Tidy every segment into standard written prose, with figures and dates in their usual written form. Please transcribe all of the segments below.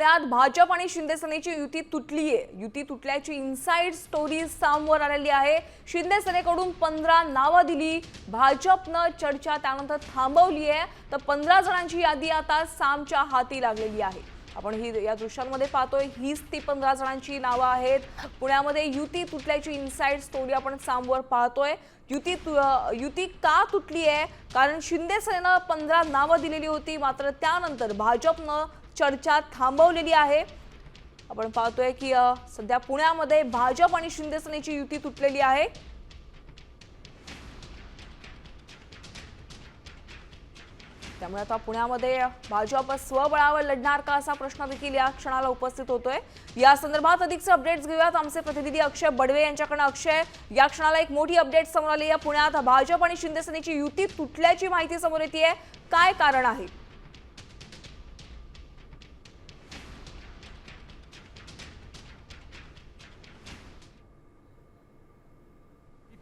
पुण्यात भाजप आणि शिंदे सेनेची युती तुटली आहे। युती तुटल्याची इनसाइड स्टोरी समोर आलेली आहे। शिंदे सेनेकडून 15 नावं दिली, भाजपनं चर्चा त्यानंतर थांबवली आहे। तर 15 जणांची यादी आता सामच्या हाती लागलेली आहे। आपण ही या दृश्यांमध्ये पाहतोय, हीच ती 15 जणांची नावं आहेत। पुण्यामध्ये युती तुटल्याची इनसाइड स्टोरी आपण सामोर पाहतोय। युती का तुटली आहे? कारण शिंदे सेनेनं 15 नावं दिलेली होती, मात्र त्यानंतर भाजपनं चर्चा थांबवलेली आहे। आपण पाहतोय की सध्या पुण्यामध्ये भाजप आणि शिंदे सेनेची युती तुटलेली आहे। त्यामुळे आता पुण्यामध्ये भाजप स्वबळावर लढणार का असा प्रश्न देखील या क्षणाला उपस्थित होतोय। या संदर्भात अधिकचे अपडेट्स घेऊयात आमचे प्रतिनिधी अक्षय बडवे यांच्याकडे। अक्षय, या क्षणाला एक मोठी अपडेट समोर आली आहे। पुण्यात भाजप आणि शिंदे सेनेची युती तुटल्याची माहिती समोर येते, काय कारण आहे?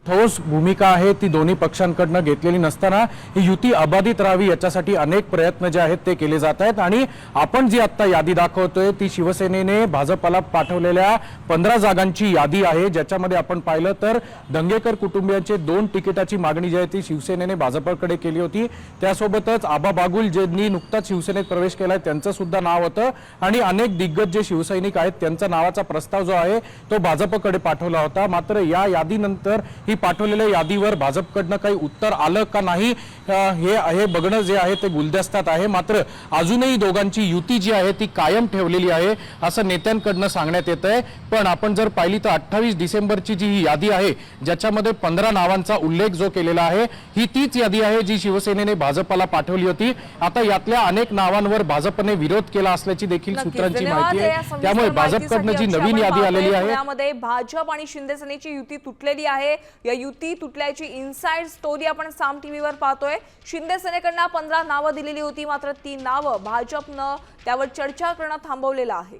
ठोस भूमिका आहे ती दोन्ही पक्षांकडून घेतलेली नसताना ही युती अबाधित राहावी याच्यासाठी अनेक प्रयत्न जे आहेत ते केले जात आहेत। आणि आपण जी आता यादी दाखवतोय ती शिवसेनेने भाजपला पाठवलेल्या 15 जागांची यादी आहे, ज्याच्यामध्ये आपण पाहिलं तर दंगेकर कुटुंबियांचे 2 तिकिटाची मागणी जी आहे ती शिवसेनेने भाजपकडे केली होती। त्यासोबतच आबा बागुल ज्यांनी नुकताच शिवसेनेत प्रवेश केलाय त्यांचं सुद्धा नाव होतं आणि अनेक दिग्गज जे शिवसैनिक आहेत त्यांचा नावाचा प्रस्ताव जो आहे तो भाजपकडे पाठवला होता। मात्र या यादीनंतर ही पाठवलेल्या यादीवर भाजपकडनं काही उत्तर आलं का नाही हे बघणं जे आहे ते गुलदस्त्यात आहे। मात्र अजूनही दोघांची युती जी आहे ती कायम ठेवलेली आहे असं नेत्यांकडनं सांगण्यात येतंय। पण आपण जर पाहिली तर 28 डिसेंबरची जी ही यादी आहे ज्याच्यामध्ये 15 नावांचा उल्लेख जो केलेला आहे ही तीच यादी आहे जी शिवसेनेने भाजपला पाठवली होती। आता यातल्या अनेक नावांवर भाजपने विरोध केला असल्याची देखील सूत्रांची माहिती आहे। त्यामुळे भाजपकडनं जी नवीन यादी आलेली आहे त्यामध्ये भाजप आणि शिंदे सेनेची युती तुटलेली आहे। या युती तुटल्याची इनसाइड स्टोरी आपण साम टीव्हीवर पाहतोय। शिंदे सेनेकडनं 15 नावं दिलेली होती, मात्र ती नावं भाजपनं त्यावर चर्चा करणं थांबवलेलं आहे।